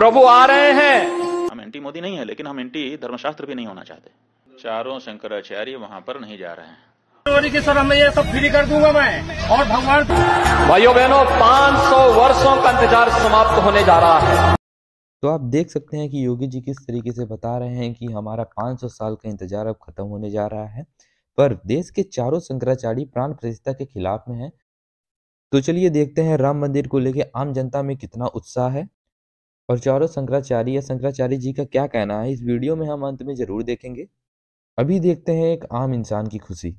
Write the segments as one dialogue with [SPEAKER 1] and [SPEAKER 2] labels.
[SPEAKER 1] प्रभु आ रहे हैं।
[SPEAKER 2] हम एंटी मोदी नहीं है, लेकिन हम एंटी धर्मशास्त्र भी नहीं होना चाहते। चारों शंकराचार्य वहां पर नहीं जा रहे हैं।
[SPEAKER 3] की सर मैं ये सब फ्री कर दूंगा मैं, और भगवान।
[SPEAKER 1] भाइयों बहनों, 500 वर्षों का इंतजार समाप्त होने जा रहा है।
[SPEAKER 4] तो आप देख सकते हैं कि योगी जी किस तरीके से बता रहे हैं कि हमारा 500 साल का इंतजार अब खत्म होने जा रहा है, पर देश के चारों शंकराचार्य प्राण प्रतिष्ठा के खिलाफ में हैं। तो चलिए देखते हैं राम मंदिर को लेके आम जनता में कितना उत्साह है और चारों शंकराचार्य या शंकराचार्य जी का क्या कहना है। इस वीडियो में हम अंत में जरूर देखेंगे। अभी देखते हैं एक आम इंसान की खुशी।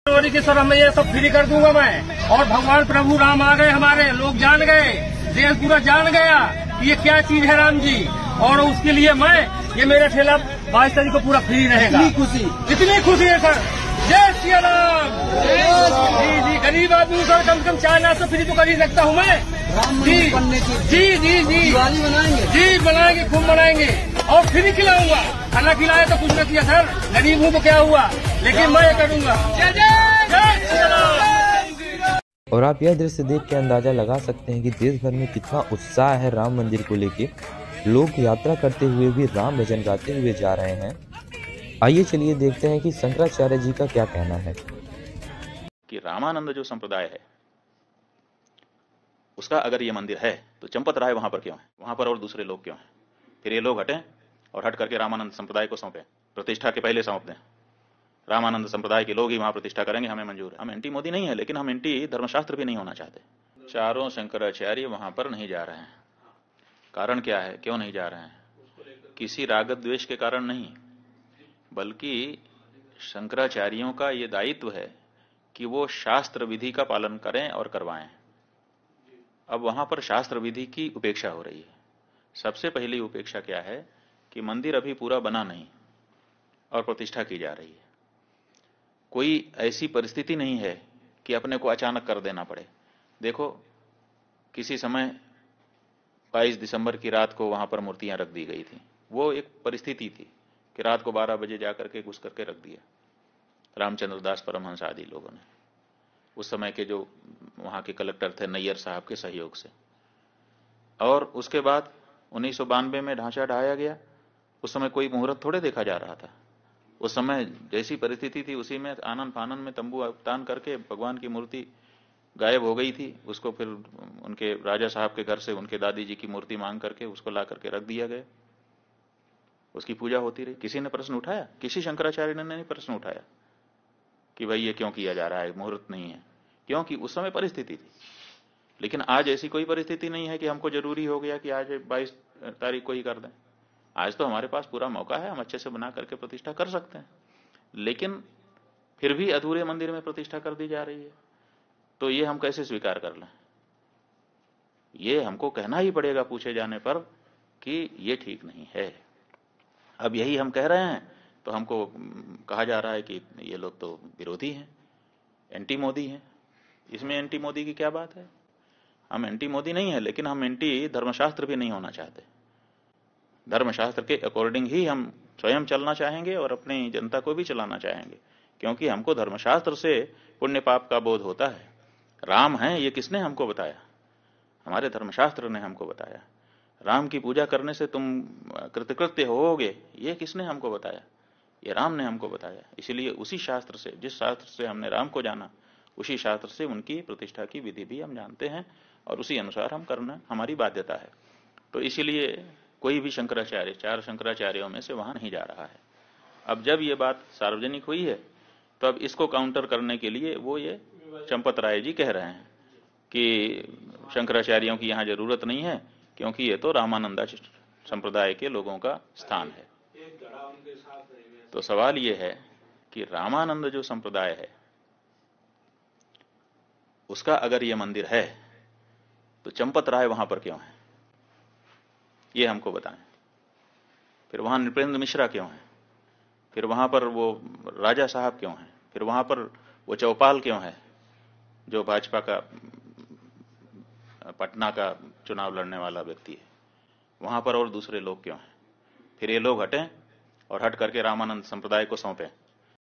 [SPEAKER 3] की सर मैं ये सब फ्री कर दूंगा मैं, और भगवान प्रभु राम आ गए, हमारे लोग जान गए, देश पूरा जान गया ये क्या चीज है राम जी। और उसके लिए मैं ये मेरा ठेला 22 तारीख को पूरा फ्री रहेगा। इतनी खुशी है सर। जय श्री राम। जी जी, गरीब आदमी सर, कम से कम 4 नाश्ता फ्री तो कर ही सकता हूँ मैं। जी जी जी जी जी बनाएंगे, खूब बनाएंगे और फ्री खिलाऊंगा। खाना खिलाया तो कुछ न किया सर, गरीब हूँ तो क्या हुआ, लेकिन मैं ये करूंगा। जय श्री राम।
[SPEAKER 4] और आप यह दृश्य देख के अंदाजा लगा सकते हैं कि देश भर में कितना उत्साह है राम मंदिर को लेके। लोग यात्रा करते हुए भी राम भजन गाते हुए जा रहे हैं। आइए चलिए देखते हैं कि शंकराचार्य जी का क्या कहना है।
[SPEAKER 2] कि रामानंद जो संप्रदाय है उसका अगर ये मंदिर है तो चंपत राय वहां पर क्यों है, वहां पर और दूसरे लोग क्यों हैं? फिर ये लोग हटें और हट करके रामानंद संप्रदाय को सौंपें, प्रतिष्ठा के पहले सौंप दें। रामानंद संप्रदाय के लोग ही वहां प्रतिष्ठा करेंगे, हमें मंजूर है। हम एंटी मोदी नहीं है, लेकिन हम एंटी धर्मशास्त्र भी नहीं होना चाहते। चारों शंकराचार्य वहां पर नहीं जा रहे हैं। कारण क्या है, क्यों नहीं जा रहे हैं? किसी राग द्वेष के कारण नहीं, बल्कि शंकराचार्यों का ये दायित्व है कि वो शास्त्र विधि का पालन करें और करवाएं। अब वहां पर शास्त्र विधि की उपेक्षा हो रही है। सबसे पहली उपेक्षा क्या है कि मंदिर अभी पूरा बना नहीं और प्रतिष्ठा की जा रही है। कोई ऐसी परिस्थिति नहीं है कि अपने को अचानक कर देना पड़े। देखो, किसी समय 22 दिसंबर की रात को वहां पर मूर्तियां रख दी गई थी। वो एक परिस्थिति थी कि रात को 12 बजे जाकर के घुस करके रख दिया रामचंद्र दास परमहंस आदि लोगों ने, उस समय के जो वहां के कलेक्टर थे नैयर साहब के सहयोग से। और उसके बाद 1992 में ढांचा ढाया गया। उस समय कोई मुहूर्त थोड़े देखा जा रहा था। उस समय जैसी परिस्थिति थी उसी में आनन फानन में तंबू तान करके भगवान की मूर्ति गायब हो गई थी। उसको फिर उनके राजा साहब के घर से उनके दादी जी की मूर्ति मांग करके उसको ला करके रख दिया गया। उसकी पूजा होती रही। किसी ने प्रश्न उठाया? किसी शंकराचार्य ने नहीं प्रश्न उठाया कि भाई ये क्यों किया जा रहा है, मुहूर्त नहीं है। क्योंकि उस समय परिस्थिति थी। लेकिन आज ऐसी कोई परिस्थिति नहीं है कि हमको जरूरी हो गया कि आज 22 तारीख को ही कर दें। आज तो हमारे पास पूरा मौका है, हम अच्छे से बना करके प्रतिष्ठा कर सकते हैं। लेकिन फिर भी अधूरे मंदिर में प्रतिष्ठा कर दी जा रही है, तो ये हम कैसे स्वीकार कर लें? ये हमको कहना ही पड़ेगा पूछे जाने पर कि ये ठीक नहीं है। अब यही हम कह रहे हैं तो हमको कहा जा रहा है कि ये लोग तो विरोधी हैं, एंटी मोदी हैं। इसमें एंटी मोदी की क्या बात है? हम एंटी मोदी नहीं है, लेकिन हम एंटी धर्मशास्त्र भी नहीं होना चाहते। धर्मशास्त्र के अकॉर्डिंग ही हम स्वयं चलना चाहेंगे और अपनी जनता को भी चलाना चाहेंगे, क्योंकि हमको धर्मशास्त्र से पुण्य पाप का बोध होता है। राम है ये किसने हमको बताया? हमारे धर्मशास्त्र ने हमको बताया। राम की पूजा करने से तुम कृतकृत्य होोगे, ये किसने हमको बताया? ये राम ने हमको बताया। इसलिए उसी शास्त्र से, जिस शास्त्र से हमने राम को जाना, उसी शास्त्र से उनकी प्रतिष्ठा की विधि भी हम जानते हैं और उसी अनुसार हम करना हमारी बाध्यता है। तो इसीलिए कोई भी शंकराचार्य, 4 शंकराचार्यों में से वहां नहीं जा रहा है। अब जब ये बात सार्वजनिक हुई है तो अब इसको काउंटर करने के लिए वो ये चंपत राय जी कह रहे हैं कि शंकराचार्यों की यहाँ जरूरत नहीं है, क्योंकि ये तो रामानंदा संप्रदाय के लोगों का स्थान है। तो सवाल ये है कि रामानंद जो संप्रदाय है उसका अगर ये मंदिर है तो चंपत राय वहां पर क्यों है, ये हमको बताएं। फिर वहां नृपेंद्र मिश्रा क्यों है? फिर वहां पर वो राजा साहब क्यों है? फिर वहां पर वो चौपाल क्यों है जो भाजपा का पटना का चुनाव लड़ने वाला व्यक्ति है? वहां पर और दूसरे लोग क्यों हैं? फिर ये लोग हटें और हट करके रामानंद संप्रदाय को सौंपें।